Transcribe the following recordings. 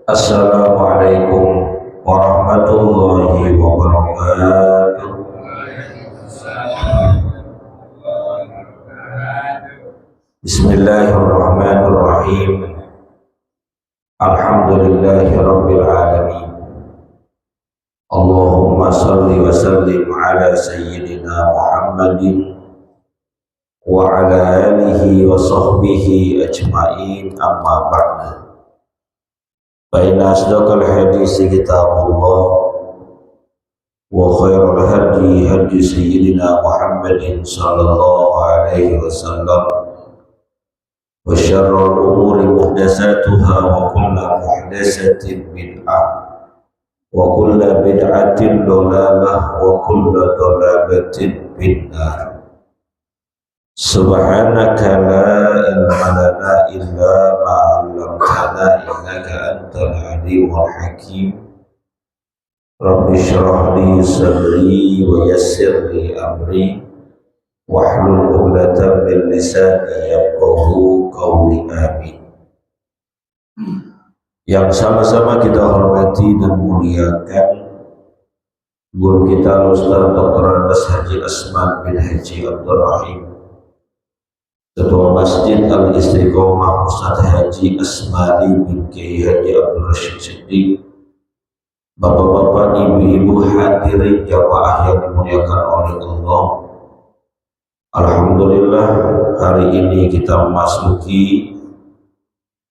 Assalamualaikum warahmatullahi wabarakatuh. Bismillahirrahmanirrahim. Alhamdulillahi rabbil alamin. Allahumma salli wa sallim ala sayyidina Muhammadin wa ala alihi wa sahbihi ajma'in, amma ba'du. Fa inna asdaqal hadisi kitabullah wa khairal hadi hadi sayyidina Muhammadin sallallahu alaihi wasallam wa syarrul umuri muhdatsatuha wa kullu muhdatsatin bid'ah wa kullu bid'atin dhalalah wa kullu dhalalatin finnar. Subhanaka la ilma lana illa ma 'allamtana innaka antal alimul hakim. Rabbi shrah li sadri wa yassir li amri wahlul 'uqdatam min lisani yafqahu qawli, amin. Yang sama-sama kita hormati dan muliakan guru kita Ustaz Dr. Andes Haji Asman bin Haji Abdul Rahim, Ketua Masjid Al-Istiqomah Ustaz Haji Asmali bin Kiai Haji Abdul Rashid Siddiq, bapak-bapak, ibu-ibu, hadirin jamaah yang dimuliakan oleh Allah. Alhamdulillah, hari ini kita memasuki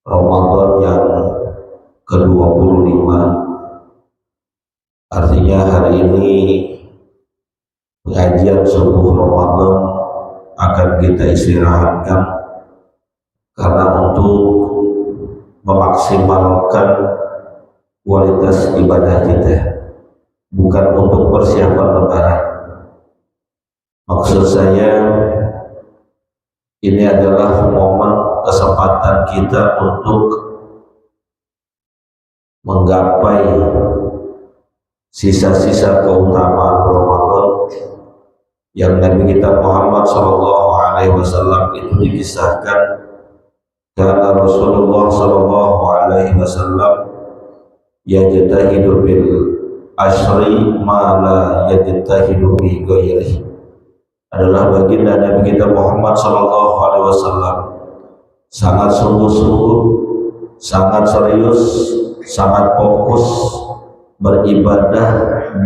Ramadan yang ke-25. Artinya hari ini pengajian subuh Ramadan akan kita istirahatkan karena untuk memaksimalkan kualitas ibadah kita, bukan untuk persiapan lebaran. Maksud saya, ini adalah momen kesempatan kita untuk menggapai sisa-sisa keutamaan Ramadan yang Nabi kita Muhammad SAW itu dikisahkan karena Rasulullah SAW yajtahidu bil ashri ma la yajtahidu bi ghairihi, adalah baginda Nabi kita Muhammad SAW sangat sungguh-sungguh, sangat serius, sangat fokus beribadah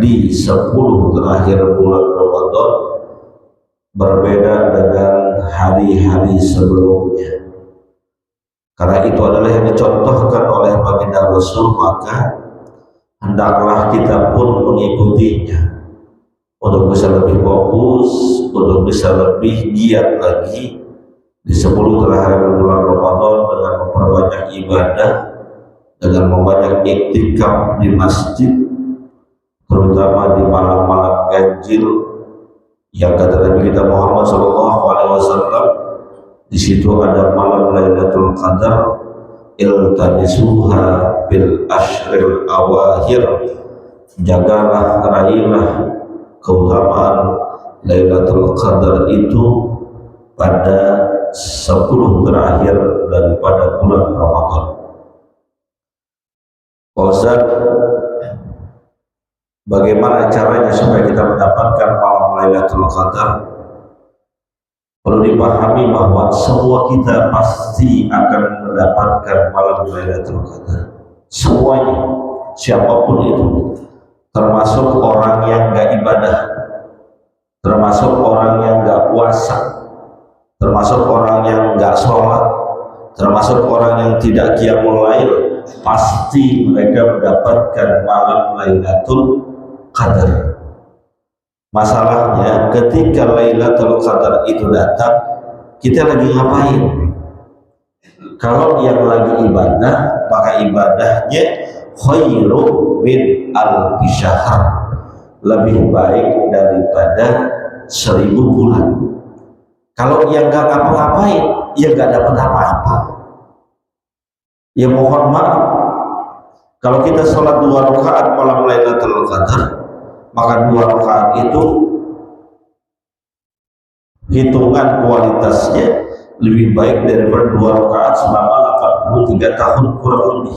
di 10 terakhir bulan Ramadan, berbeda dengan hari-hari sebelumnya. Karena itu adalah yang dicontohkan oleh baginda Rasul, maka hendaklah kita pun mengikutinya untuk bisa lebih fokus, untuk bisa lebih giat lagi di 10 terakhir bulan Ramadan dengan memperbanyak ibadah, dengan memperbanyak iktikaf di masjid, terutama di malam-malam ganjil yang kata Nabi kita Muhammad SAW, di situ ada malam Lailatul Qadar, iltamisuha bil ashril awakhir, jagalah, raihlah keutamaan Lailatul Qadar itu pada 10 terakhir daripada bulan Ramadan. Pak Ustaz, bagaimana caranya supaya kita mendapatkan malam Lailatul Qadar? Perlu dipahami bahwa semua kita pasti akan mendapatkan malam Lailatul Qadar. Semuanya, siapapun itu, termasuk orang yang gak ibadah, termasuk orang yang gak puasa, termasuk orang yang gak sholat, termasuk orang yang tidak qiyamul lail, pasti mereka mendapatkan malam Lailatul Qadar. Masalahnya ketika Lailatul Qadar itu datang, kita lagi ngapain? Kalau yang lagi ibadah, maka ibadahnya khairu min alfi syahr, lebih baik daripada 1000 bulan. Kalau yang gak ngapa-ngapain, ya gak dapat apa-apa. Ya mohon maaf, kalau kita sholat 2 rakaat malam Lailatul Qadar, maka 2 rakaat itu hitungan kualitasnya lebih baik daripada 2 rakaat selama 83 tahun kurang lebih.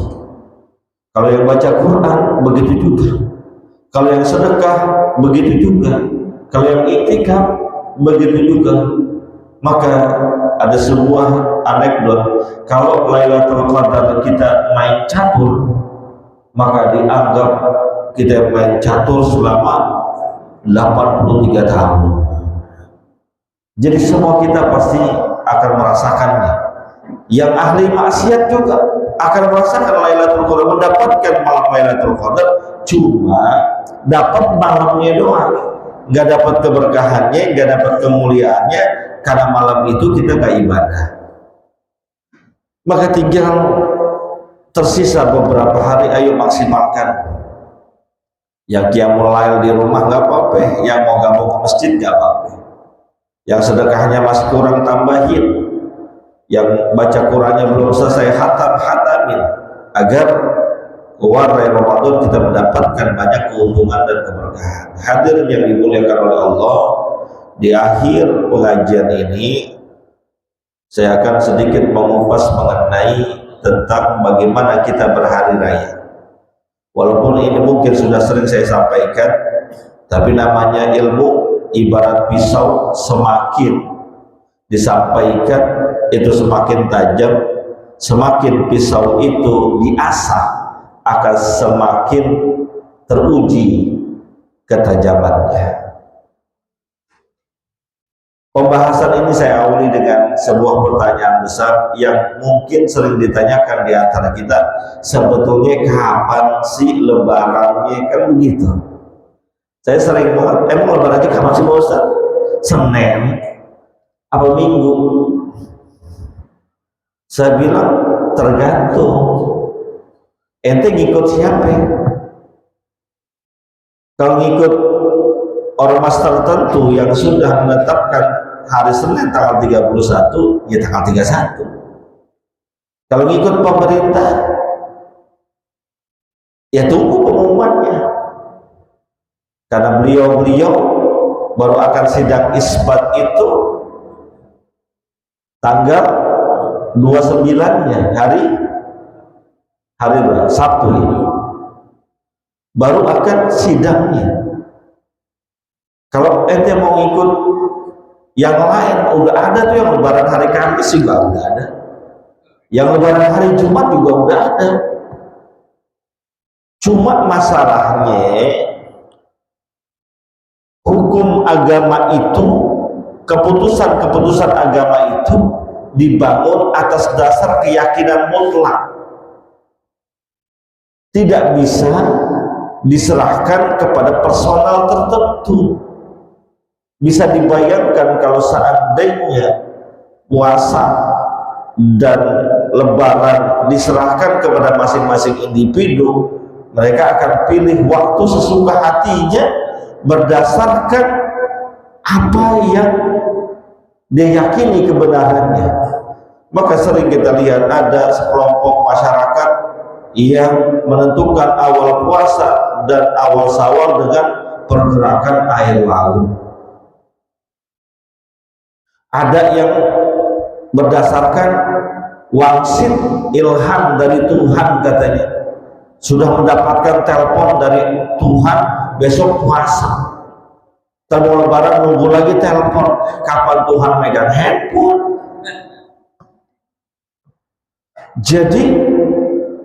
Kalau yang baca Quran begitu juga. Kalau yang sedekah begitu juga. Kalau yang iktikaf begitu juga. Maka ada sebuah anekdot, kalau Lailatul Qadar kita main catur, maka dianggap kita main catur selama 83 tahun. Jadi semua kita pasti akan merasakannya. Yang ahli maksiat juga akan merasakan Lailatul Qadar, mendapatkan malam Lailatul Qadar, cuma dapat malamnya doang, nggak dapat keberkahannya, nggak dapat kemuliaannya, karena malam itu kita nggak ibadah. Maka tinggal tersisa beberapa hari, ayo maksimalkan. Yang qiyamul lail di rumah nggak apa-apa, yang mau gabung ke masjid nggak apa-apa, yang sedekahnya masih kurang tambahin, yang baca Qurannya belum selesai hatamin, agar keluar dari Ramadan kita mendapatkan banyak keuntungan dan keberkahan. Hadirin yang dimuliakan oleh Allah, di akhir pengajian ini saya akan sedikit mengupas mengenai tentang bagaimana kita berhari raya. Walaupun ini mungkin sudah sering saya sampaikan, tapi namanya ilmu ibarat pisau, semakin disampaikan itu semakin tajam, semakin pisau itu diasah akan semakin teruji ketajamannya. Pembahasan ini saya awali dengan sebuah pertanyaan besar yang mungkin sering ditanyakan di antara kita. Sebetulnya kapan sih lebarannya? Kan begitu. Saya sering banget, emang lebarannya kapan sih Pak Ustaz? Senin apa Minggu? Saya bilang tergantung. Ente ngikut siapa? Kalau ngikut ormas tertentu yang sudah menetapkan hari Senin tanggal 31, ya tanggal 31. Kalau ngikut pemerintah, ya tunggu pengumumannya. Karena beliau baru akan sidang isbat itu tanggal 29-nya, hari Sabtu ini. Baru akan sidangnya. Kalau ente mau ngikut yang lain, udah ada tuh yang lebaran hari Kamis juga udah ada, yang lebaran hari Jumat juga udah ada. Cuma masalahnya hukum agama itu, keputusan agama itu dibangun atas dasar keyakinan mutlak, tidak bisa diserahkan kepada personal tertentu. Bisa dibayangkan kalau seandainya puasa dan lebaran diserahkan kepada masing-masing individu, mereka akan pilih waktu sesuka hatinya berdasarkan apa yang dia yakini kebenarannya. Maka sering kita lihat ada sekelompok masyarakat yang menentukan awal puasa dan awal Syawal dengan pergerakan air laut. Ada yang berdasarkan wangsit ilham dari Tuhan, katanya sudah mendapatkan telepon dari Tuhan besok puasa. Mau lebaran nunggu lagi telepon, kapan Tuhan megang handphone. Jadi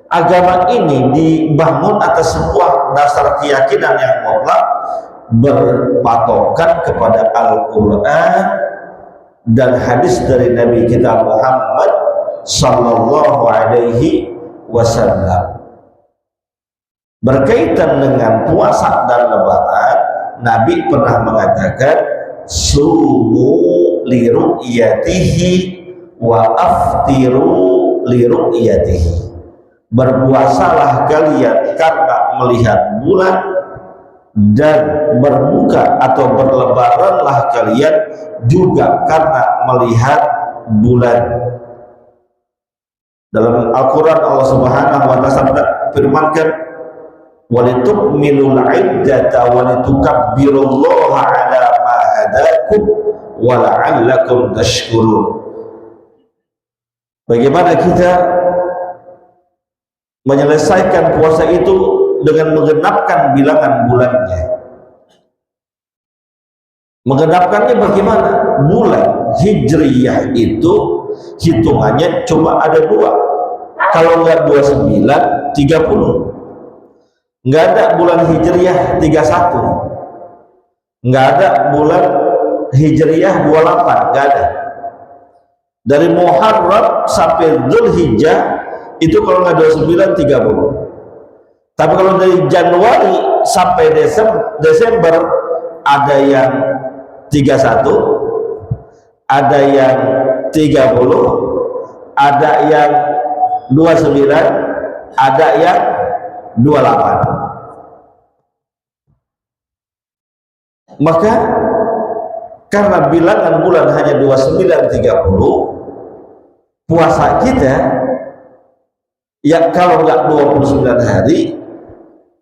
agama ini dibangun atas sebuah dasar keyakinan yang mutlak, berpatokan kepada Al-Quran dan hadis dari Nabi kita Muhammad sallallahu alaihi wasallam. Berkaitan dengan puasa dan lebaran, Nabi pernah mengatakan, sumu li ru'yatihi wa aftiru li ru'yatihi. Berpuasalah kalian karena melihat bulan, dan berbuka atau berlebaranlah kalian juga karena melihat bulan. Dalam Al-Quran Allah Subhanahu wa Ta'ala firmankan, walitukmilul iddata walitukabbirullaha ala ma hadakum wa la'allakum tashkurun. Bagaimana kita menyelesaikan puasa itu dengan menggenapkan bilangan bulannya. Menggenapkannya bagaimana? Bulan Hijriyah itu hitungannya cuma ada dua. Kalau nggak 29, 30. Nggak ada bulan Hijriyah 31. Nggak ada bulan Hijriyah 28. Nggak ada. Dari Muharram sampai Dzulhijjah itu kalau nggak 29, 30. Tapi kalau dari Januari sampai Desember ada yang 31, ada yang 30, ada yang 29, ada yang 28. Maka karena bilangan bulan hanya 29, 30, puasa kita ya kalau nggak 29 hari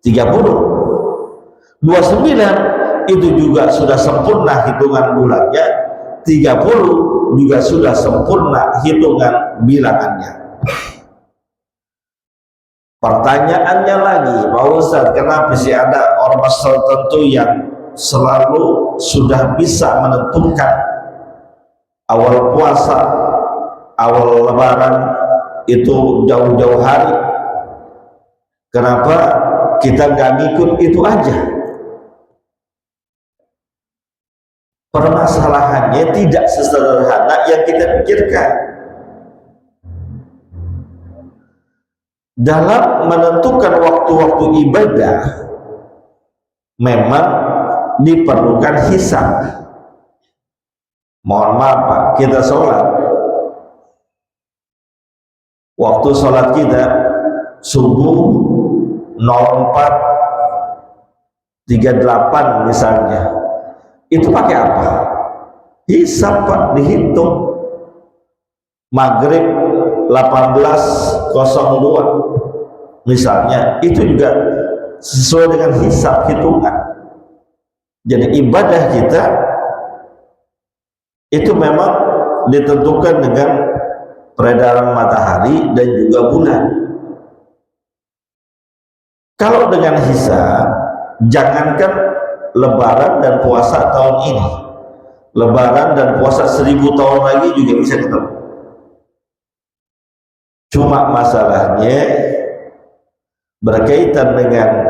30. 29 itu juga sudah sempurna hitungan bulannya, 30 juga sudah sempurna hitungan bilangannya. Pertanyaannya lagi, Pak Ustaz, kenapa sih ada ormas tertentu yang selalu sudah bisa menentukan awal puasa, awal lebaran itu jauh-jauh hari? Kenapa kita nggak ngikut itu aja? Permasalahannya tidak sesederhana yang kita pikirkan. Dalam menentukan waktu-waktu ibadah memang diperlukan hisab. Mohon maaf Pak, kita sholat, waktu sholat kita subuh 04.38 misalnya, itu pakai apa? Hisab Pak, dihitung. Maghrib 18.02 misalnya, itu juga sesuai dengan hisab hitungan. Jadi ibadah kita itu memang ditentukan dengan peredaran matahari dan juga bulan. Kalau dengan hisab, jangankan lebaran dan puasa tahun ini, lebaran dan puasa 1000 tahun lagi juga bisa ketemu. Cuma masalahnya berkaitan dengan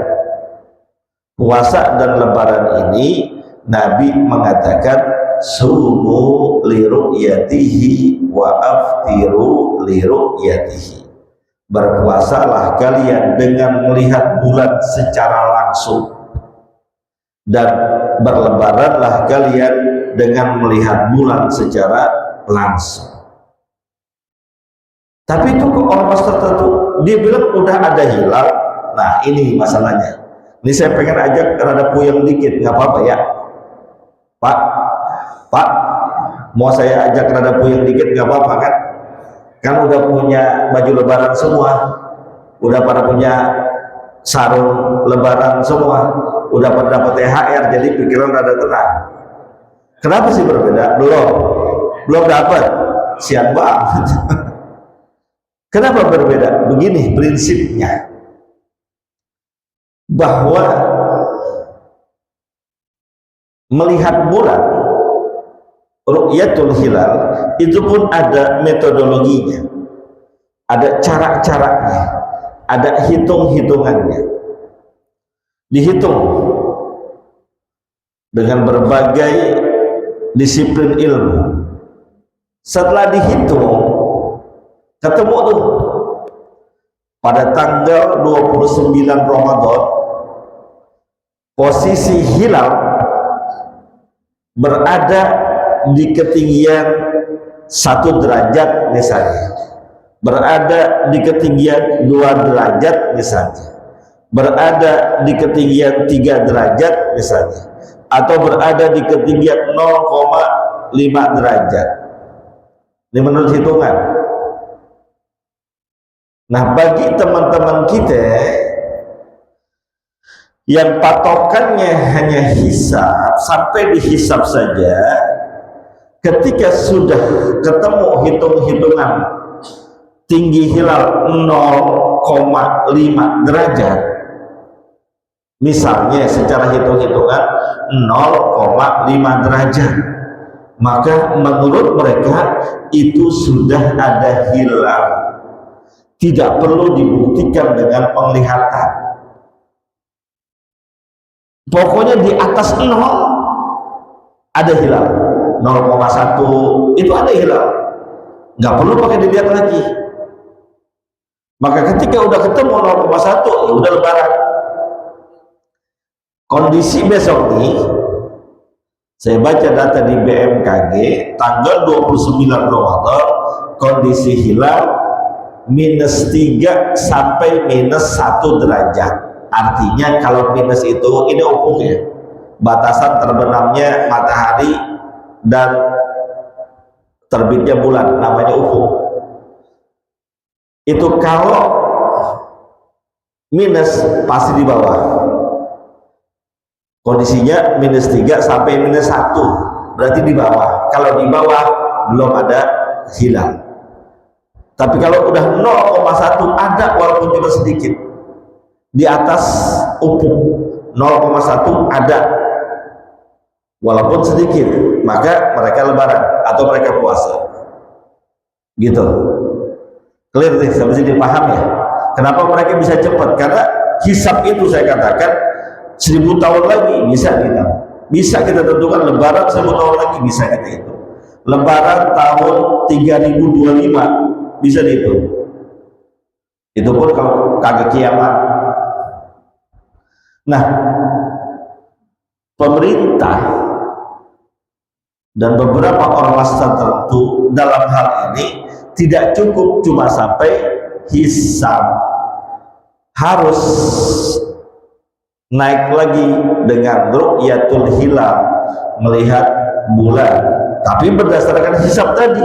puasa dan lebaran ini, Nabi mengatakan sumu li ru'yatihi wa aftiru li ru'yatihi. Berpuasalah kalian dengan melihat bulan secara langsung, dan berlebaranlah kalian dengan melihat bulan secara langsung. Tapi itu ke ormas tertentu, dia bilang udah ada hilal. Nah ini masalahnya. Ini saya pengen ajak rada puyeng dikit, nggak apa-apa ya Pak, mau saya ajak rada puyeng dikit nggak apa-apa kan? Kan udah punya baju lebaran semua, udah pada punya sarung lebaran semua, udah pada dapat THR, jadi pikiran rada tenang. Kenapa sih berbeda? Belum dapat, siap banget. Kenapa berbeda? Begini prinsipnya, bahwa melihat bulan, ru'yatul hilal, itu pun ada metodologinya, ada cara-caranya, ada hitung-hitungannya. Dihitung dengan berbagai disiplin ilmu. Setelah dihitung, ketemu tuh pada tanggal 29 Ramadan, posisi hilal berada di ketinggian 1 derajat misalnya, berada di ketinggian 2 derajat misalnya, berada di ketinggian 3 derajat misalnya, atau berada di ketinggian 0,5 derajat. Ini menurut hitungan. Nah, bagi teman-teman kita yang patokannya hanya hisab, sampai dihisab saja, ketika sudah ketemu hitung-hitungan tinggi hilal 0, 0,5 derajat, misalnya secara hitung-hitungan 0,5 derajat, maka menurut mereka itu sudah ada hilal, tidak perlu dibuktikan dengan penglihatan. Pokoknya di atas 0 ada hilal, 0,1 itu ada hilal, nggak perlu pakai dilihat lagi. Maka ketika udah ketemu 0,1 ya udah lebaran. Kondisi besok nih, saya baca data di BMKG tanggal 29 Ramadan, kondisi hilal -3 sampai -1 derajat. Artinya kalau minus itu, ini ufuk ya, batasan terbenamnya matahari dan terbitnya bulan, namanya ufuk. Itu kalau minus pasti di bawah. Kondisinya -3 sampai -1, berarti di bawah. Kalau di bawah belum ada hilal. Tapi kalau udah 0,1 ada walaupun cuma sedikit. Di atas ufuk 0,1 ada walaupun sedikit, maka mereka lebaran atau mereka puasa. Gitu. Clear nih, sampai sini paham ya? Kenapa mereka bisa cepat? Karena hisab itu saya katakan 1000 tahun lagi bisa kita tentukan. Lebaran 1000 tahun lagi bisa kita hitung. Lebaran tahun 3025 bisa dihitung. Itu pun kalau kagak kiamat. Nah, pemerintah dan beberapa ormas tertentu dalam hal ini tidak cukup cuma sampai hisab, harus naik lagi dengan ru'yatul hilal, melihat bulan, tapi berdasarkan hisab tadi.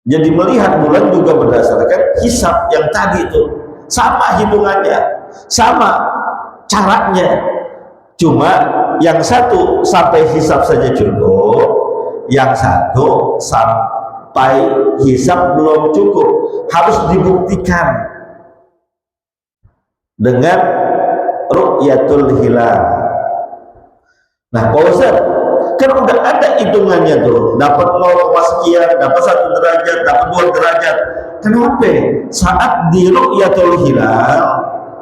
Jadi melihat bulan juga berdasarkan hisab yang tadi itu, sama hitungannya, sama caranya, cuma yang satu sampai hisab saja cukup, yang satu sampai hisab belum cukup, harus dibuktikan dengan ru'yatul hilal. Nah, Pak Ustaz, kan udah ada hitungannya tuh, dapat 0, sekian, dapat 1 derajat, dapat 2 derajat. Kenapa saat di ru'yatul hilal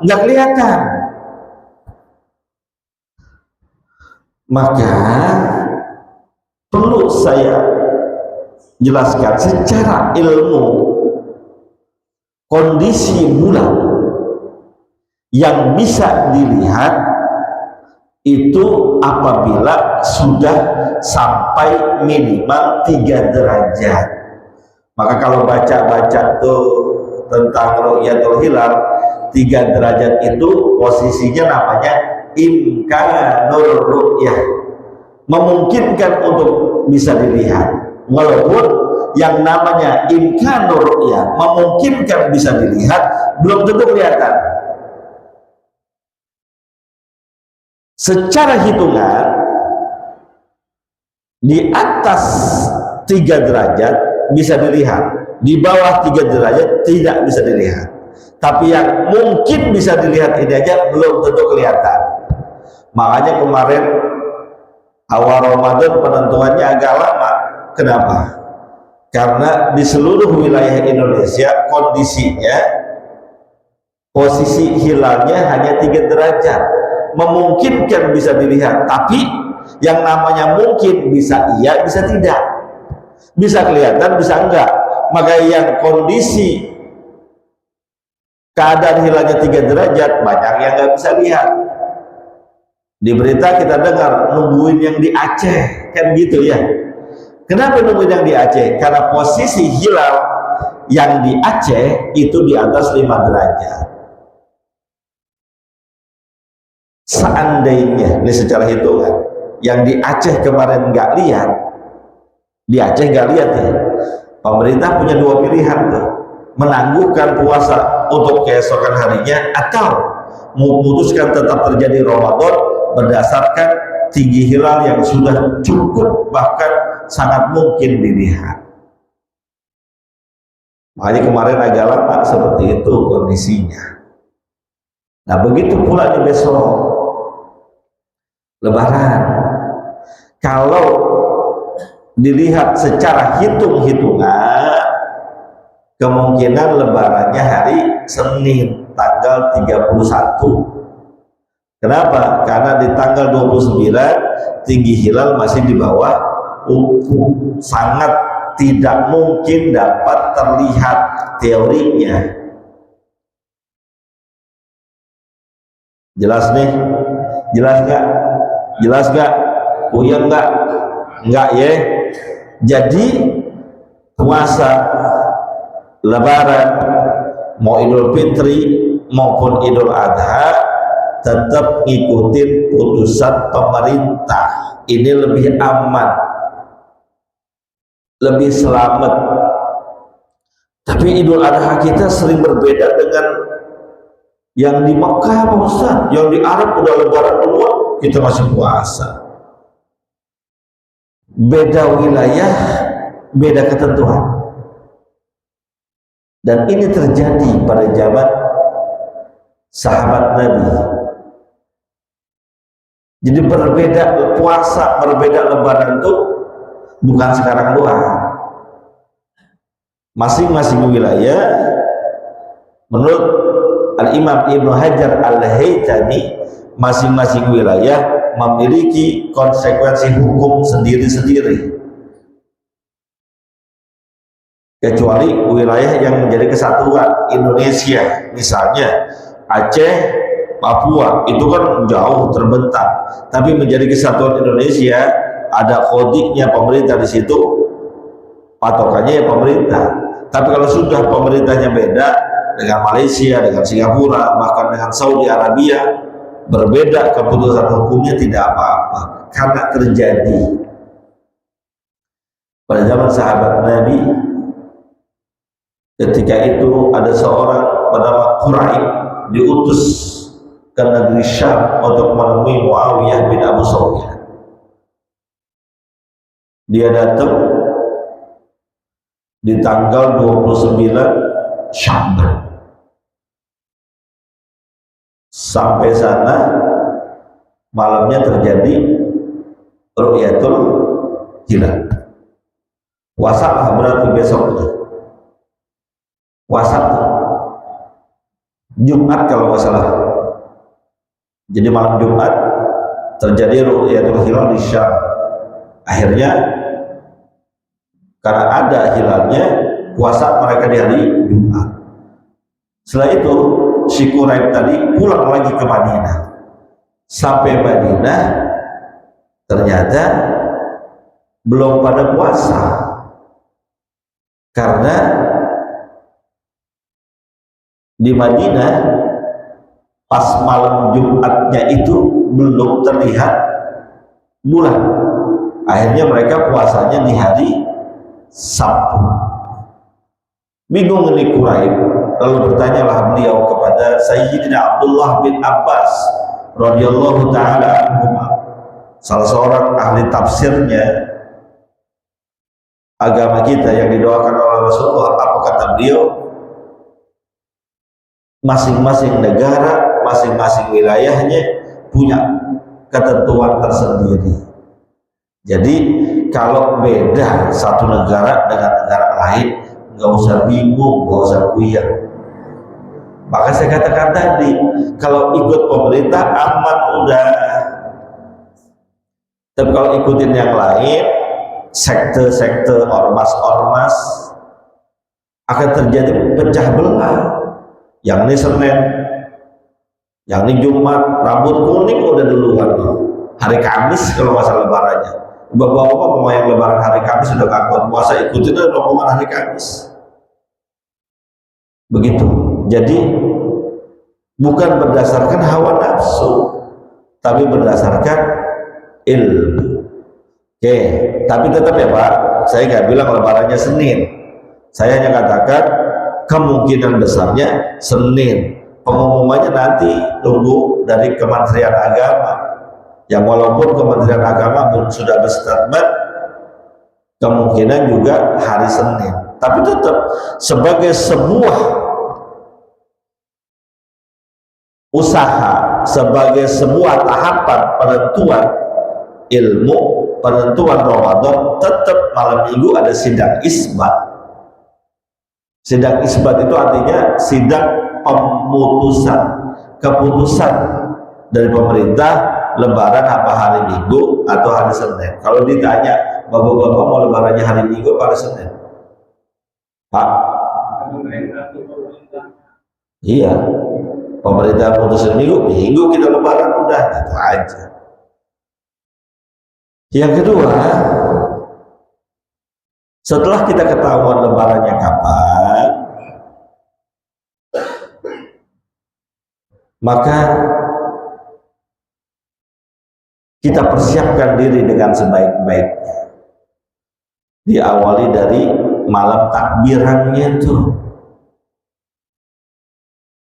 nggak kelihatan? Maka perlu saya jelaskan secara ilmu kondisi bulan yang bisa dilihat itu apabila sudah sampai minimal 3 derajat. Maka kalau baca-baca tuh tentang ru'yatul hilal, 3 derajat itu posisinya namanya imkanur ru'yah, memungkinkan untuk bisa dilihat. Walaupun yang namanya imkanur ru'yah, memungkinkan bisa dilihat, belum tentu kelihatan. Secara hitungan di atas 3 derajat bisa dilihat, di bawah 3 derajat tidak bisa dilihat. Tapi yang mungkin bisa dilihat ini aja belum tentu kelihatan. Makanya kemarin awal Ramadan penentuannya agak lama. Kenapa? Karena di seluruh wilayah Indonesia kondisinya posisi hilalnya hanya 3 derajat, memungkinkan bisa dilihat. Tapi yang namanya mungkin bisa iya, bisa tidak, bisa kelihatan, bisa enggak. Maka yang kondisi keadaan hilalnya 3 derajat banyak yang nggak bisa lihat. Di berita kita dengar nungguin yang di Aceh, kan gitu ya. Kenapa nungguin yang di Aceh? Karena posisi hilal yang di Aceh itu di atas 5 derajat. Seandainya, ini secara hitungan, yang di Aceh kemarin nggak lihat, di Aceh nggak lihat ya, pemerintah punya 2 pilihan tuh, menangguhkan puasa untuk keesokan harinya atau memutuskan tetap terjadi Ramadan berdasarkan tinggi hilal yang sudah cukup bahkan sangat mungkin dilihat. Makanya kemarin agak lama seperti itu kondisinya. Nah begitu pula di besok Lebaran. Kalau dilihat secara hitung-hitungan, kemungkinan lebarannya hari Senin tanggal 31. Kenapa? Karena di tanggal 29 tinggi hilal masih di bawah ufuk, sangat tidak mungkin dapat terlihat teorinya. Jelas nih? Jelas gak? Jelas gak? Puyeng gak? Enggak ya? Jadi puasa Lebaran, mau Idul Fitri maupun Idul Adha, tetap ngikutin putusan pemerintah. Ini lebih aman, lebih selamat. Tapi Idul Adha kita sering berbeda dengan yang di Mekah, Pak Ustaz. Yang di Arab udah Lebaran duluan, kita masih puasa. Beda wilayah, beda ketentuan. Dan ini terjadi pada zaman sahabat Nabi. Jadi berbeda puasa, berbeda Lebaran itu bukan sekarang doang. Masing-masing wilayah, menurut Al-Imam Ibnu Hajar Al-Haytami, masing-masing wilayah memiliki konsekuensi hukum sendiri-sendiri. Kecuali wilayah yang menjadi kesatuan Indonesia, misalnya Aceh, Papua, itu kan jauh terbentang, tapi menjadi kesatuan Indonesia, ada kodiknya pemerintah di situ, patokannya ya pemerintah. Tapi kalau sudah pemerintahnya beda dengan Malaysia, dengan Singapura, bahkan dengan Saudi Arabia, berbeda keputusan hukumnya, tidak apa-apa, karena terjadi pada zaman sahabat Nabi. Ketika itu ada seorang bernama Quraib diutus ke negeri Syam untuk menemui Muawiyah bin Abu Sufyan. Dia datang di tanggal 29 Sya'ban. Sampai sana malamnya terjadi ru'yatul hilal. Puasa berarti besoknya. Puasa Jumat kalau nggak salah. Jadi malam Jumat terjadi ru'yatul hilal di Syam. Akhirnya karena ada hilalnya, puasa mereka di hari Jumat. Setelah itu si Quraib tadi pulang lagi ke Madinah. Sampai Madinah ternyata belum pada puasa, karena di Madinah pas malam Jumatnya itu belum terlihat bulan. Akhirnya mereka puasanya di hari Sabtu. Bingung ini Quraib, lalu bertanyalah beliau kepada Sayyidina Abdullah bin Abbas radhiyallahu taala anhuma, salah seorang ahli tafsirnya agama kita yang didoakan oleh Rasulullah. Apa kata beliau? Masing-masing negara, masing-masing wilayahnya punya ketentuan tersendiri. Jadi kalau beda satu negara dengan negara lain, nggak usah bingung, nggak usah puyeng. Maka saya katakan tadi, kalau ikut pemerintah aman udah. Tapi kalau ikutin yang lain, sekte-sekte, ormas-ormas, akan terjadi pecah belah. Yang ini Senin, yang ini Jumat, rambut kuning udah duluan loh. Hari Kamis kalau masa lebarannya. Bapak-bapak mau yang lebaran hari Kamis sudah gak kuat puasa, ikutin aja rombongan hari Kamis. Begitu. Jadi bukan berdasarkan hawa nafsu, tapi berdasarkan ilmu. Oke, tapi tetap ya Pak, saya nggak bilang lebarannya Senin. Saya hanya katakan kemungkinan besarnya Senin. Pengumumannya nanti tunggu dari Kementerian Agama, yang walaupun Kementerian Agama sudah berstatement kemungkinan juga hari Senin. Tapi tetap sebagai sebuah usaha, sebagai sebuah tahapan penentuan ilmu, penentuan Ramadan, tetap malam minggu ada sidang isbat. Sidang isbat itu artinya sidang pemutusan, keputusan dari pemerintah lebaran apa hari Minggu atau hari Senin. Kalau ditanya, bapak-bapak mau lebarannya hari Minggu apa hari Senin? Pak? Iya, pemerintah putusin Minggu kita lebaran, udah gitu aja. Yang kedua, setelah kita ketahuan lebarannya kapan, maka kita persiapkan diri dengan sebaik-baiknya. Diawali dari malam takbirannya tuh.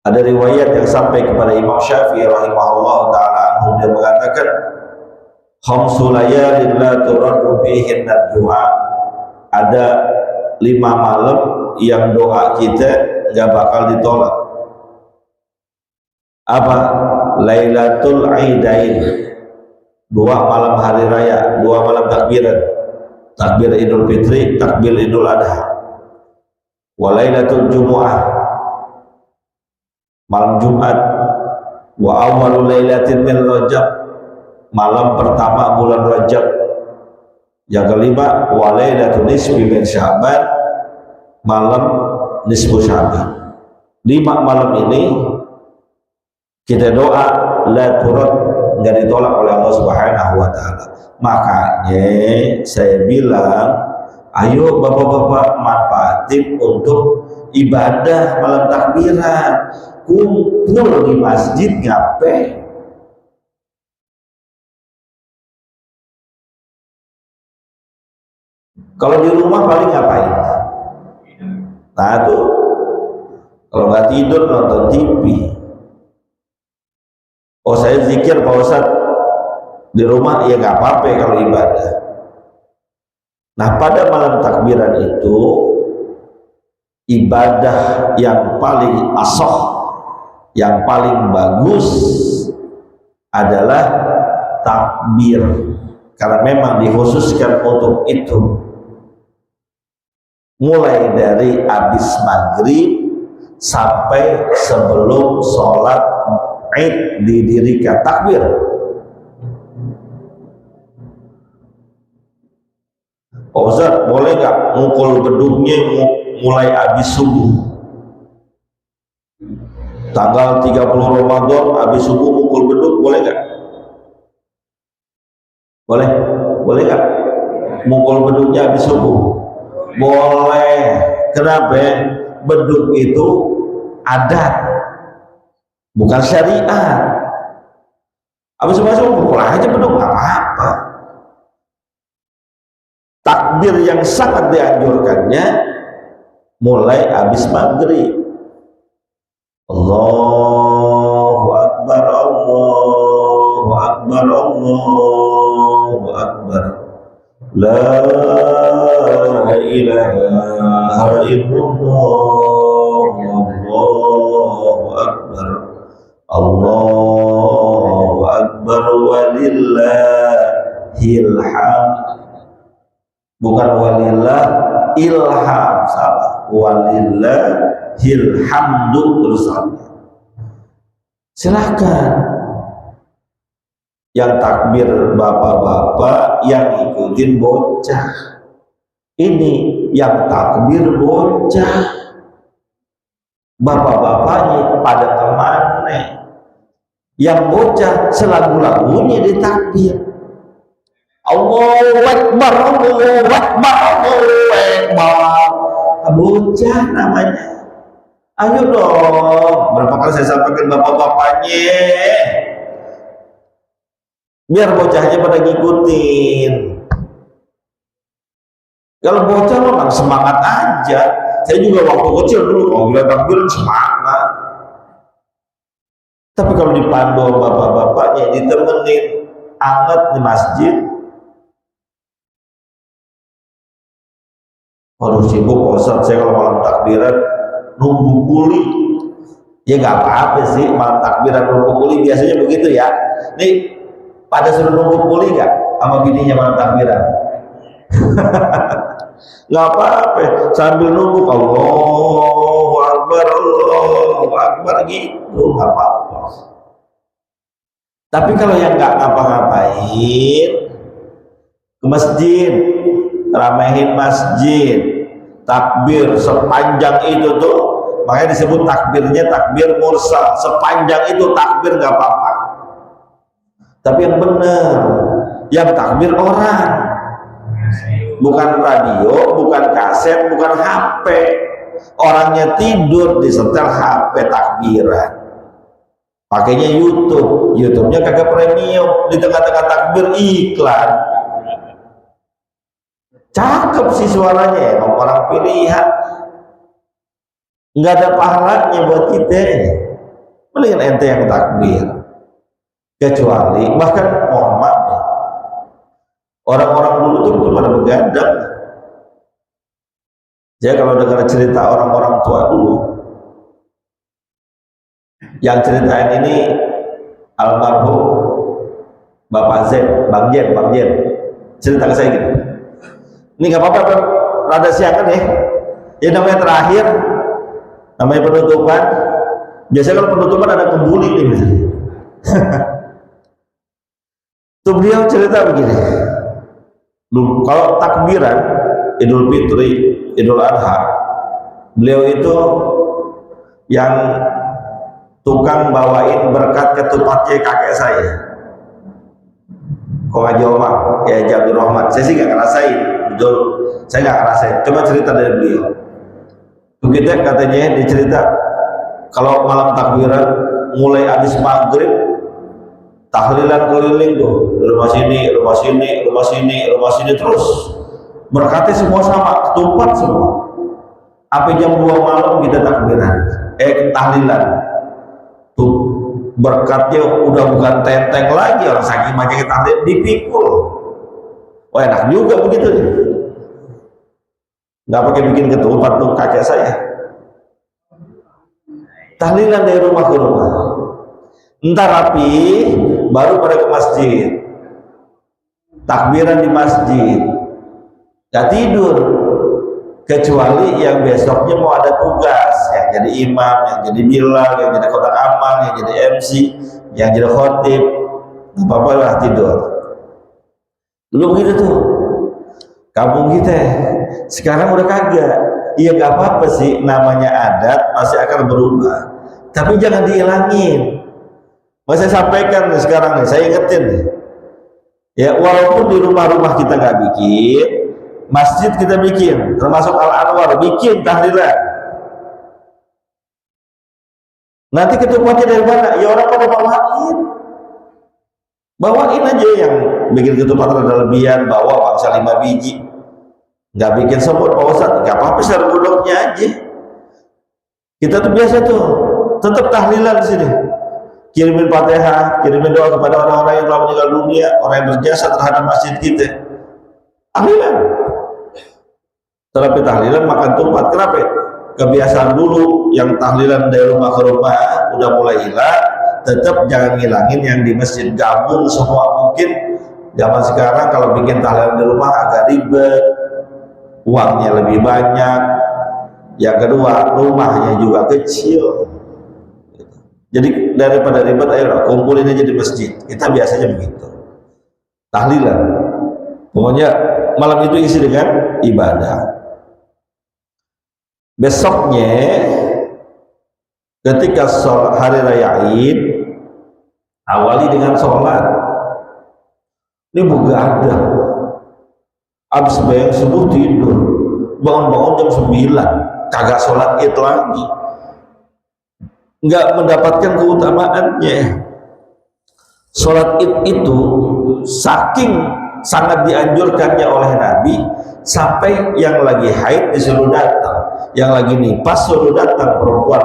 Ada riwayat yang sampai kepada Imam Syafi'i rahimahullah ta'ala anhu, dia mengatakan khamsu layalin la turaddu fihinna du'a. Ada 5 malam yang doa kita nggak bakal ditolak. Apa? Lailatul Aidain, 2 malam hari raya, 2 malam takbiran, takbir Idul Fitri, takbir Idul Adha. Wa Lailatul Jumu'ah, malam Jumat. Wa awwalul lailatin min Rajab, malam pertama bulan Rajab. Yang kelima, wa Lailatul nisfi min Sya'ban, malam nisfu Sya'ban. 5 malam ini kita doa la turad, nggak ditolak oleh Allah Subhanahu wa ta'ala. Makanya saya bilang, ayo bapak-bapak manfaatin untuk ibadah malam takbiran, kumpul di masjid ngapain? Kalau di rumah paling ngapain? Nah tuh, kalau nggak tidur nonton TV. Oh saya zikir Pak Ustadz di rumah, ya nggak apa-apa kalau ibadah. Nah pada malam takbiran itu ibadah yang paling asoh, yang paling bagus adalah takbir, karena memang dikhususkan untuk itu. Mulai dari habis maghrib sampai sebelum sholat Id didirikan takbir. Pak Ustadz, boleh nggak mukul bedungnya mulai habis subuh? Tanggal 30 Ramadan habis subuh mukul beduk, boleh nggak? Boleh? Boleh nggak? Mukul beduknya habis subuh? Boleh. Kenapa? Beduk itu adat, bukan syariat. Habis subuh pukul aja beduk, nggak apa-apa. Takbir yang sangat dianjurkannya mulai habis maghrib. Allahu Akbar, Allahu Akbar, Allahu Akbar, la ilaha illallah, Allahu Akbar, Allahu Akbar, walillahil hamd. Bukan walillah ilham, salah, walillahil hamdu terus. Silahkan yang takbir bapak-bapak, yang ikutin bocah. Ini yang takbir bocah, bapak-bapaknya pada kemana? Yang bocah selagu-lagunya ditakbir. Allahu Akbar, Allahu Akbar, Allahu Akbar. Bocah namanya. Ayo dong, berapa kali saya sampaikan bapak-bapaknya, biar bocahnya pada ngikutin. Kalau bocah memang semangat aja. Saya juga waktu kecil dulu, kalau bilang takbir semangat. Tapi kalau dipandu bapak-bapaknya, ditemenin anget di masjid, Waduh sibuk Ustaz, saya kalau malam takbiran nunggu kuli. Ya nggak apa-apa sih, malam takbiran nunggu kuli biasanya begitu ya. Nih pada suruh nunggu kuli nggak sama bininya malam takbiran? Nggak apa-apa, sambil nunggu Allahu Akbar gitu, nggak apa-apa. Tapi kalau yang nggak ngapa-ngapain, ke masjid, ramehin masjid, takbir sepanjang itu tuh, makanya disebut takbirnya takbir mursal, sepanjang itu takbir nggak apa-apa. Tapi yang benar, yang takbir orang, bukan radio, bukan kaset, bukan HP. Orangnya tidur disetel HP takbiran, pakainya YouTube-nya kagak premium, di tengah-tengah takbir iklan. Cakep sih suaranya, emang orang pilihan, nggak ada pahalanya buat kita. Mendingan ente yang takbir. Kecuali bahkan mohon maaf ya, orang-orang dulu tuh pada begadang. Jadi kalau dengar cerita orang-orang tua dulu, yang ceritain ini almarhum Bapak Zen, Bang Jen, cerita ke saya gitu. Ini nggak apa-apa, rada siang kan ya. Ya namanya terakhir, namanya penutupan. Biasanya kalau penutupan ada kembuli nih misalnya. Tuh beliau cerita begini. Kalau takbiran Idul Fitri, Idul Adha, beliau itu yang tukang bawain berkat ketupatnya kakek saya, Ko Haji Omar, ya Abdul Rahman. Saya sih nggak ngerasain, betul. Saya nggak ngerasain. Coba cerita dari beliau. Begitu katanya dicerita, kalau malam takbiran mulai habis maghrib, tahlilan keliling tuh, rumah sini terus. Berkatnya semua sama, ketupat semua. Sampai jam 2 malam kita takbiran, tahlilan. Tuh berkatnya udah bukan tenteng lagi, orang saking banyaknya tahlil dipikul. Wah enak juga begitu nih. Nggak pakai bikin ketupat tuh kakek saya. Tahlilan dari rumah ke rumah. Entar rapi, baru pada ke masjid. Takbiran di masjid. Gak tidur, kecuali yang besoknya mau ada tugas, yang jadi imam, yang jadi bilal, yang jadi kotak amal, yang jadi MC, yang jadi khotib. Gak apa-apa lah tidur. Dulu begitu tuh kampung kita. Sekarang udah kagak. Iya gak apa-apa sih, namanya adat masih akan berubah, tapi jangan dihilangin. Mau saya sampaikan nih sekarang nih, saya ingetin nih ya, walaupun di rumah-rumah kita nggak bikin, masjid kita bikin, termasuk Al-Anwar bikin tahlilan. Nanti ketupatnya dari mana? Ya orang pada bawain aja, yang bikin ketupat ada lebihan, bawa bangsa 5 biji. Nggak bikin semut Pak Ustadz, nggak apa-apa, sergudoknya aja. Kita tuh biasa tuh tetap tahlilan di sini, kirimin Fatihah, kirimin doa kepada orang-orang yang telah meninggal dunia, orang yang berjasa terhadap masjid kita. Tahlilan. Terapi tahlilan makan tumpah. Kenapa? Kebiasaan dulu yang tahlilan dari rumah ke rumah udah mulai hilang. Tetap jangan ngilangin yang di masjid, gabung semua. Mungkin zaman sekarang kalau bikin tahlilan di rumah agak ribet, uangnya lebih banyak. Yang kedua, rumahnya juga kecil. Jadi daripada ribet, ayo kumpulin aja di masjid. Kita biasanya begitu, tahlilan. Pokoknya malam itu isi dengan ibadah. Besoknya ketika hari raya Id, awali dengan sholat. Ini begadang, abis bayang subuh tidur, bangun-bangun jam 9, kagak sholat Id lagi, nggak mendapatkan keutamaannya. Sholat Id itu saking sangat dianjurkannya oleh Nabi, sampai yang lagi haid disuruh datang, yang lagi nifas suruh datang, perempuan.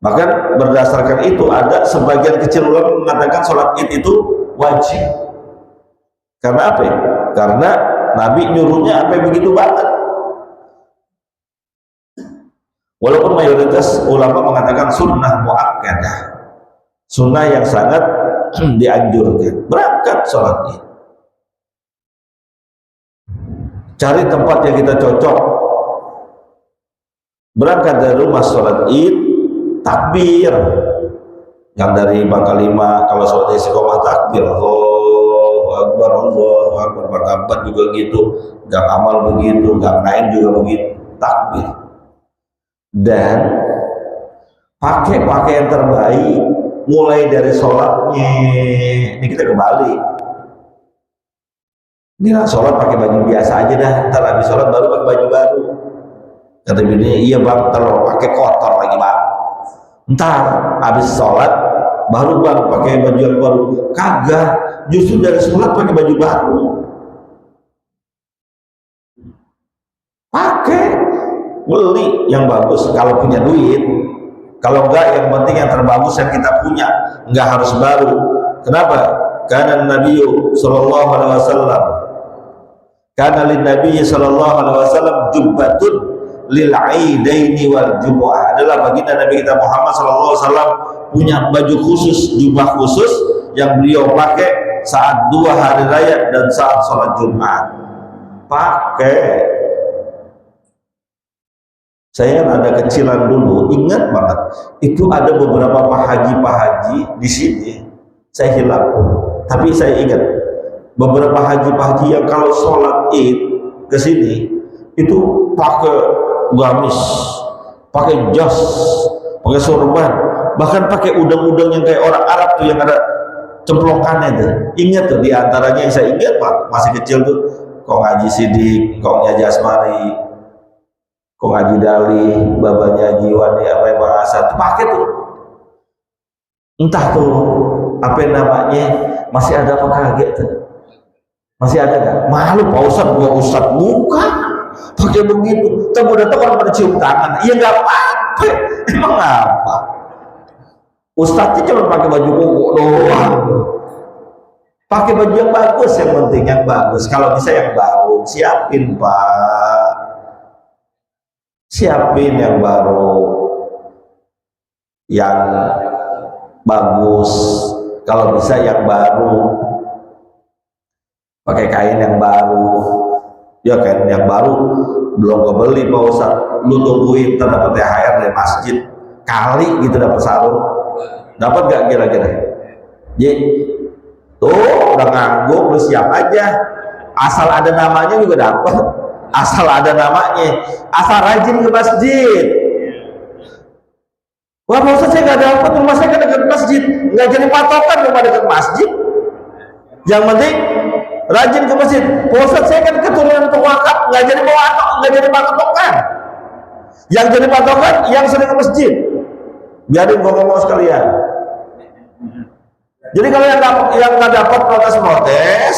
Bahkan berdasarkan itu ada sebagian kecil ulama mengatakan sholat Id itu wajib. Karena apa? Karena Nabi nyuruhnya sampai begitu banget. Walaupun mayoritas ulama mengatakan sunnah muakkadah, sunnah yang sangat dianjurkan. Berangkat sholat id, cari tempat yang kita cocok, berangkat dari rumah sholat id, takbir. Yang dari Bangka 5 kalau sholat istiqomah takbir, Allahu Akbar, Allahu Akbar. Bangka 4 juga gitu, Gang Amal begitu, Gang Naim juga begitu, takbir. Dan pakai pakaian terbaik mulai dari sholatnya. Ini kita kembali, ini sholat pakai baju biasa aja dah, ntar habis sholat baru pakai baju baru. Kata bini, iya bang, ntar pakai kotor lagi bang, ntar habis sholat baru bang pakai baju yang baru. Kagak, justru dari sholat pakai baju baru. Pakai, beli yang bagus kalau punya duit. Kalau enggak, yang penting yang terbagus yang kita punya, enggak harus baru. Kenapa? Karena Nabi sallallahu alaihi wasallam, karena lin Nabi sallallahu alaihi wasallam jubbatun lil aidaini wal jumu'ah. Adalah baginda Nabi kita Muhammad sallallahu alaihi wasallam punya baju khusus, jubah khusus yang beliau pakai saat 2 hari raya dan saat sholat Jumat. Pakai. Saya ada kecilan dulu, ingat banget. Itu ada beberapa pak haji di sini. Saya hilang, tapi saya ingat beberapa haji yang kalau sholat id ke sini itu pakai gamis, pakai jas, pakai sorban, bahkan pakai udang-udang yang kayak orang Arab tuh yang ada cemplokannya tuh. Ingat tuh, diantaranya yang saya ingat pak, masih kecil tuh, kok ngaji sidik, kok ngaji asmari, kok ngaji dali, babanya jiwa nih apa yang bahasa tuh pakai tuh. Entah tuh apa namanya, masih ada apa kaget tuh? Masih ada nggak? Malu Pak Ustadz, gua Ustadz bukan pakai begitu. Tunggu datang orang pada cium tangan, iya nggak apa-apa. Emang apa? Ustadznya cuma pakai baju koko doang. Pakai baju yang bagus, yang penting yang bagus. Kalau bisa yang baru, siapin Pak. Siapin yang baru, yang bagus. Kalau bisa yang baru, pakai kain yang baru. Ya kain yang baru belum kebeli Pak Ustadz, lu tungguin ntar dapat THR dari masjid kali gitu, dapat sarung. Dapat gak kira-kira? Jadi tuh udah nganggur, lu siap aja, asal ada namanya juga dapat. Asal ada namanya, asal rajin ke masjid. Wah Pak Ustadz, saya nggak dapat, rumah saya kan dekat masjid, nggak jadi patokan rumah dekat masjid. Yang penting rajin ke masjid. Pak Ustadz, saya kan keturunan pewakaf, nggak jadi patokan, nggak jadi patokan. Yang jadi patokan yang sering ke masjid. Biarin gua ngomong sekalian. Jadi kalau yang nggak dapat protes,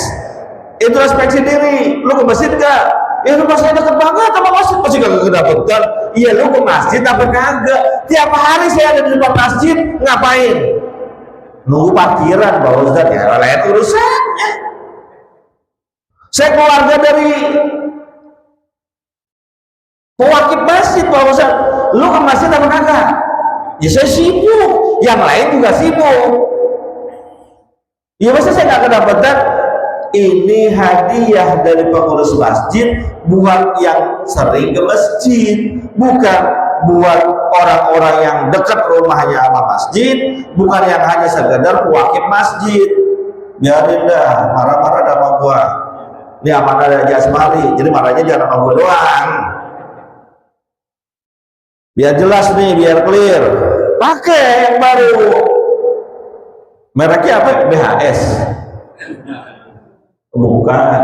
introspeksi diri. Lu ke masjid nggak? Ya rumah saya dekat banget sama masjid, masih gak kedapetan. Iya, lu ke masjid apa kagak? Tiap hari saya ada di depan masjid, ngapain? Nunggu parkiran Pak Ustadz, ya lain urusannya. Saya keluarga dari pewakif masjid Pak Ustadz, lu ke masjid apa kagak? Ya saya sibuk, yang lain juga sibuk. Ya masa saya gak kedapetan? Ini hadiah dari pengurus masjid buat yang sering ke masjid, bukan buat orang-orang yang dekat rumahnya sama masjid, bukan yang hanya sekedar pewakif masjid. Biarin dah, marah-marah sama gua. Ini amanah dari Jasmali, jadi marahnya jangan sama gua doang. Biar jelas nih, biar clear. Pakai yang baru. Mereknya apa? BHS. Bukan.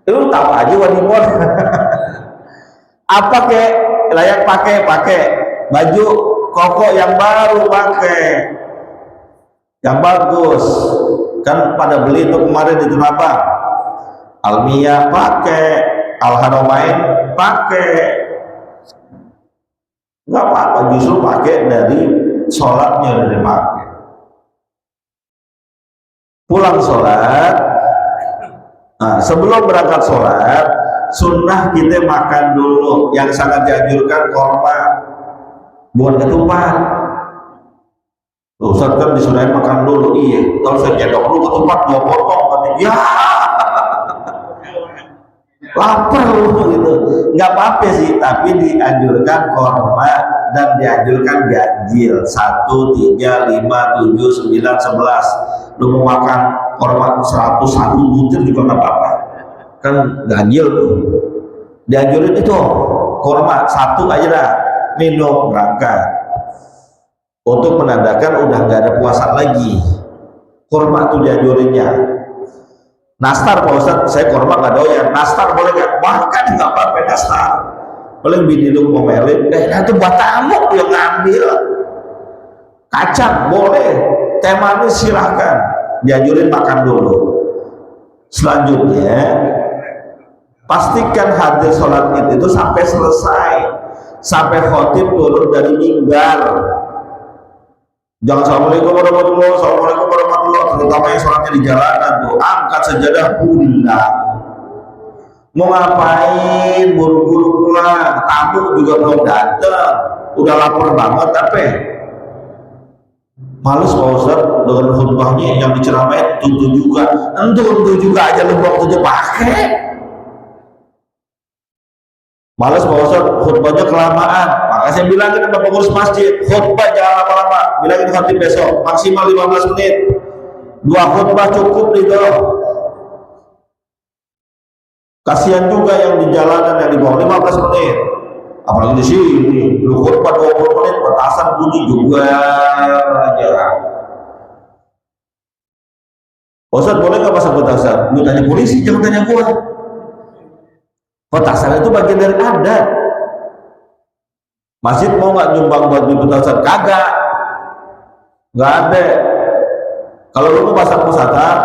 Lu tahu aja Wadimor. Apa kek layak pakai baju koko yang baru, pakai yang bagus. Kan pada beli itu kemarin di Tanah Abang. Almia pakai, Al-Haramain pakai. Nggak apa-apa, justru pakai dari sholatnya dari pakai. Pulang sholat, nah, sebelum berangkat sholat, sunnah kita makan dulu. Yang sangat dianjurkan korma, bukan ketupat. Ustaz kan disuruh makan dulu. Iya, kalau saya cedok dulu ketupat 2 potong katanya. Ya, lapar lu gitu. Nggak apa-apa sih, tapi dianjurkan korma dan dianjurkan ganjil 1, 3, 5, 7, 9, 11. Lu mau makan korma 101 butir juga nggak apa-apa. Kan ganjil tuh. Dianjurin itu korma 1 aja dah, minum berangkat. Untuk menandakan udah nggak ada puasa lagi. Korma tuh dianjurinnya. Nastar Pak Ustaz, saya korma nggak doyan. Nastar boleh nggak? Makan nggak apa-apa nastar. Paling bini lu ngomelin, itu buat tamu yang ngambil. Kacang boleh, teh manis silahkan. Dianjurin makan dulu. Selanjutnya, pastikan hadir sholat id itu sampai selesai, sampai khotib turun dari mimbar. Jangan assalamualaikum warahmatullahi wabarakatuh, assalamualaikum warahmatullahi wabarakatuh, terutama yang sholatnya di jalanan tuh, angkat sajadah pulang. Mau ngapain, buru-buru pulang, tamu juga belum datang, udah lapar banget, tapi males Pak Ustaz dengan khutbahnya yang diceramain tutup juga, entuh juga aja lu belum tutup pakai. Males Pak Ustaz khutbahnya kelamaan, maka saya bilangin sama pengurus masjid, khutbah jangan lama-lama, bilangin khatib besok maksimal 15 menit, 2 khutbah cukup gitu. Kasihan juga yang di jalanan yang di bawah 15 menit, apalagi di sini lu khutbah 20 menit petasan bunyi juga aja. Ustaz boleh nggak pasang petasan? Lu tanya polisi, jangan tanya gua. Petasan itu bagian dari adat. Masjid mau nggak nyumbang buat beli petasan? Kagak, nggak ada. Kalau lu mau pasang petasan,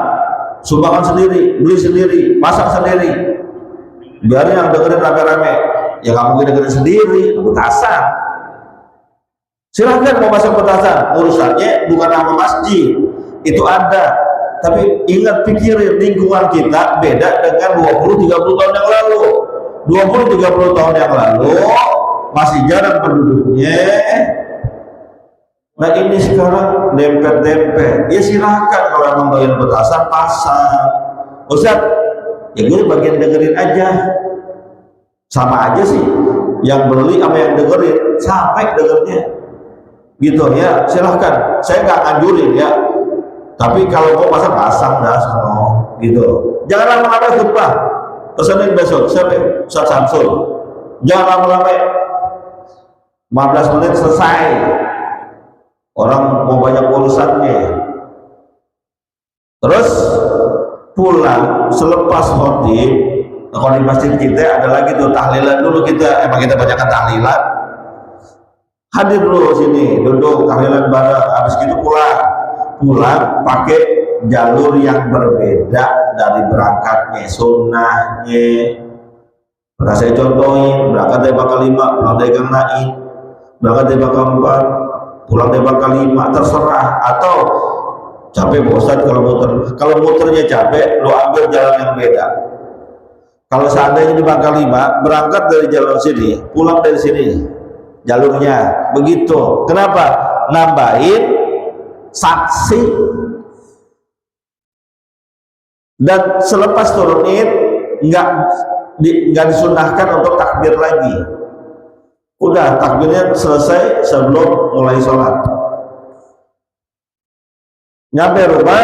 sumbangan sendiri, beli sendiri, pasang sendiri. Biarin yang dengerin rame-rame. Ya nggak mungkin dengerin sendiri, petasan. Silahkan mau pasang petasan, urusannya bukan nama masjid, itu ada. Tapi ingat, pikirin lingkungan kita beda dengan 20-30 tahun yang lalu. 20-30 tahun yang lalu masih jarang penduduknya. Nah ini sekarang dempet-dempet. Ya silahkan kalau emang doyan petasan pasang. Ustaz, ya gue bagian dengerin aja. Sama aja sih, yang beli sama yang dengerin sampai dengernya. Gitu ya, silahkan. Saya nggak nganjurin ya. Tapi kalau mau pasang dah sono gitu. Jangan lama-lama khutbah. Pesanin besok, siapa? Ustaz Samsul. Jangan lama-lama. 15 menit selesai. Orang mau banyak urusannya. Terus pulang selepas khotib, kalau di masjid kita ada lagi tuh tahlilan dulu kita. Emang kita banyakkan tahlilan. Hadir dulu sini, duduk tahlilan bareng. Habis gitu pulang pakai jalur yang berbeda dari berangkatnya, sunnahnya. Pernah saya contohin, berangkat dari Bakal 5, pulang dari Gang Naim, berangkat dari Bakal 4, pulang dari Bakal 5, terserah. Atau capek bosan kalau muternya capek, lo ambil jalan yang beda. Kalau seandainya di Bakal 5, berangkat dari jalur sini, pulang dari sini, jalurnya begitu. Kenapa? Nambahin saksi. Dan selepas turun id nggak disunahkan untuk takbir lagi. Udah takbirnya selesai sebelum mulai sholat. Nyampe rumah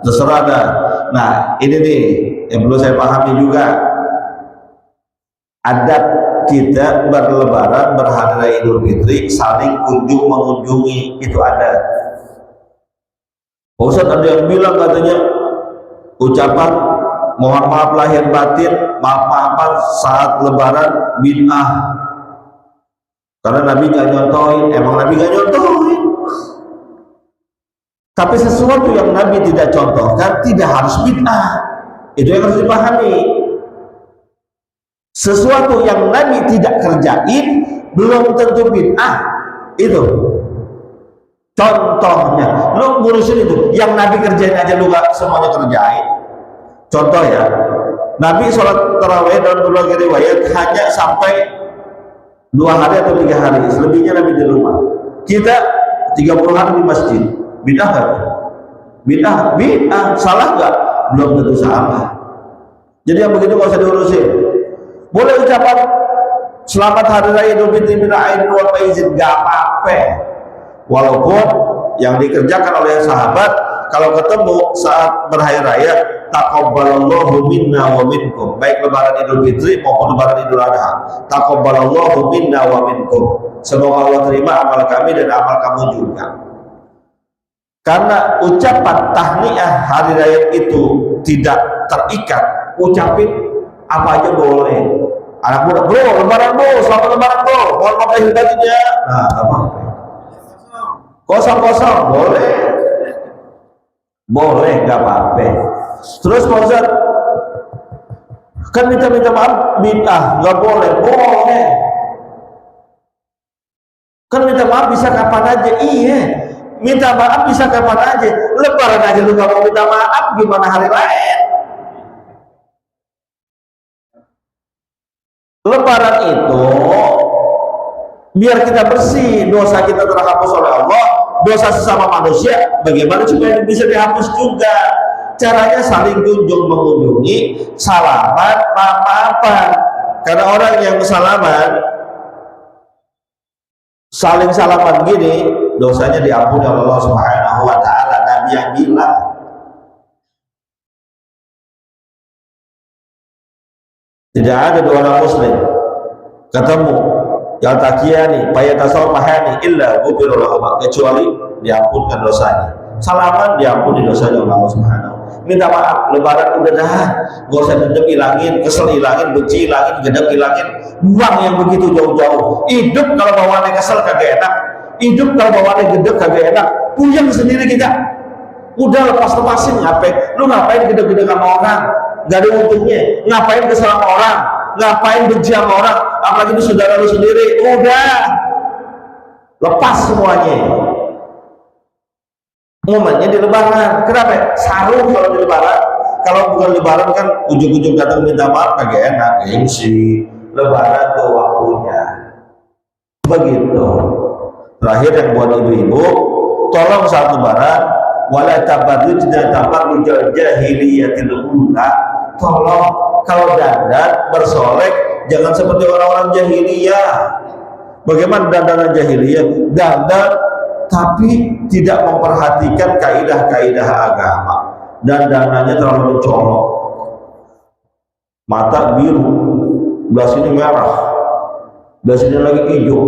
terserah dah. Nah ini nih yang perlu saya pahami juga. Adat kita berlebaran berhari raya Idul Fitri saling kunjung mengunjungi, itu adat. Ustaz ada yang bilang katanya ucapan mohon maaf lahir batin, maaf-maafan saat lebaran bid'ah. Karena Nabi nggak nyontohin, emang Nabi nggak nyontohin. Tapi sesuatu yang Nabi tidak contohkan tidak harus bid'ah. Itu yang harus dipahami. Sesuatu yang Nabi tidak kerjain belum tentu bid'ah. Itu contohnya. Lu ngurusin itu, yang Nabi kerjain aja lu gak semuanya kerjain. Contoh ya, Nabi sholat tarawih dalam berbagai riwayat hanya sampai 2 hari atau 3 hari, selebihnya Nabi di rumah. Kita 30 hari di masjid. Bid'ah nggak? Bid'ah, salah nggak? Belum tentu salah. Jadi yang begitu nggak usah diurusin. Boleh ucapan selamat hari raya Idul Fitri minal aidin wal faizin, nggak apa-apa. Walaupun yang dikerjakan oleh sahabat kalau ketemu saat berhari raya, taqabbalallahu minna wa minkum, baik lebaran Idul Fitri maupun lebaran Idul Adha, taqabbalallahu minna wa minkum, semoga Allah terima amal kami dan amal kamu juga. Karena ucapan tahniah hari raya itu tidak terikat, ucapin apa aja boleh. Anak muda, bro, lebaran bro, selamat lebaran bro, mohon maaf lahir batinnya. Nah, apa? Kosong boleh, nggak apa-apa. Terus Pak Ustaz, kan minta maaf bid'ah, nggak boleh. Kan minta maaf bisa kapan aja. Iya, minta maaf bisa kapan aja. Lebaran aja lu nggak mau minta maaf, gimana hari lain? Lebaran itu biar kita bersih, dosa kita terhapus oleh Allah, dosa sesama manusia bagaimana supaya bisa dihapus juga. Caranya saling kunjung mengunjungi, salaman, maaf-maafan. Karena orang yang salaman, saling salaman gini, dosanya diampuni oleh Allah Subhanahu wa taala. Nabi yang bilang, tidak ada 2 orang muslim ketemu yang takiyani payatasawmahani illa ghufira lahum, kecuali diampunkan dosanya. Salaman diampuni dosanya oleh Allah Subhanahu. Minta maaf, lebaran udah dah, gak usah dendam ilangin, kesel ilangin, benci ilangin, gedek ilangin, buang yang begitu jauh-jauh. Hidup kalau bawaannya kesel kagak enak, hidup kalau bawaannya gedek kagak enak, puyeng sendiri kita. Udah lepasin, ngapain? Lu ngapain gedek-gedek sama orang? Gak ada untungnya. Ngapain kesel sama orang? Ngapain benci sama orang? Apalagi itu saudara lu sendiri. Udah, lepas semuanya. Momennya di lebaran. Kenapa? Saru kalau di lebaran. Kalau bukan lebaran kan ujung-ujung datang minta maaf kagak enak. Gengsi. Lebaran tuh waktunya. Begitu. Terakhir yang buat ibu-ibu, tolong saat lebaran, wala tabarrujna tabarrujal jahiliyatil ula. Tolong kalau dandan bersolek jangan seperti orang-orang jahiliyah. Bagaimana dandanan jahiliyah? Dandan tapi tidak memperhatikan kaidah-kaidah agama. Dandanannya terlalu mencolok. Mata biru, belah sini merah, belah sini lagi hijau.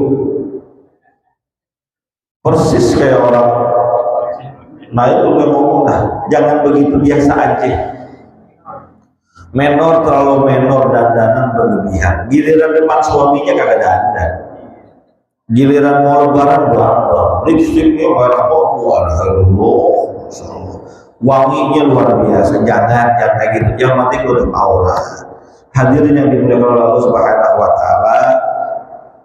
Persis kayak orang. Nah itu gue ngomong, jangan begitu, biasa aja. Menor, terlalu menor, dandanan berlebihan. Giliran depan suaminya kagak dandan. Giliran mau lebaran dandan. Lipstiknya merah buah, wanginya luar biasa. Jangan kayak gitu. Yang penting udah aura. Hadirin yang dimuliakan oleh Allah Subhanahu wa taala,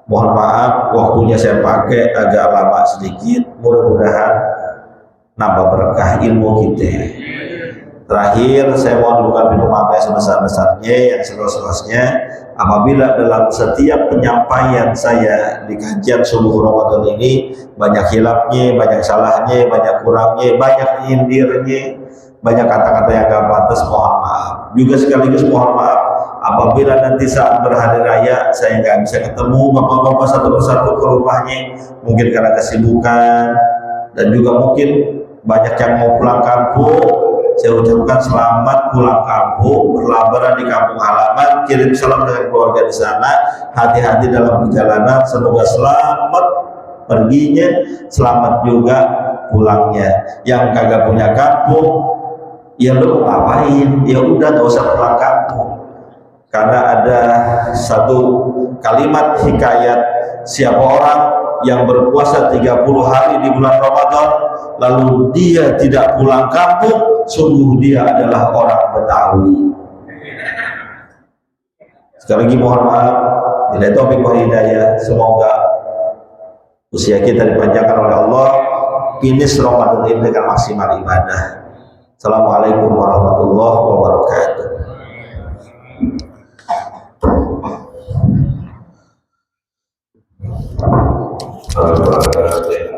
mohon maaf waktunya saya pakai agak lama sedikit. Mudah-mudahan nambah berkah ilmu kita. Terakhir saya mohon bukan pintu maaf yang sebesar-besarnya, yang seluas-luasnya, apabila dalam setiap penyampaian saya di kajian subuh Ramadan ini banyak hilafnya, banyak salahnya, banyak kurangnya, banyak nyindirnya, banyak kata-kata yang gak pantas, mohon maaf. Juga sekaligus mohon maaf apabila nanti saat berhari raya saya nggak bisa ketemu bapak-bapak satu persatu ke rumahnya, mungkin karena kesibukan dan juga mungkin banyak yang mau pulang kampung. Saya ucapkan selamat pulang kampung, berlabaran di kampung halaman, kirim salam dengan keluarga di sana, hati-hati dalam perjalanan, semoga selamat perginya, selamat juga pulangnya. Yang kagak punya kampung, ya lu ngapain? Ya udah gak usah pulang kampung. Karena ada satu kalimat hikayat, siapa orang yang berpuasa 30 hari di bulan Ramadan lalu dia tidak pulang kampung, sungguh dia adalah orang Betawi. Sekali lagi mohon maaf, bila taufik wa hidayah, semoga usia kita dipanjangkan oleh Allah, finish Ramadan ini dengan maksimal ibadah. Assalamualaikum warahmatullahi wabarakatuh. Al-Fatihah.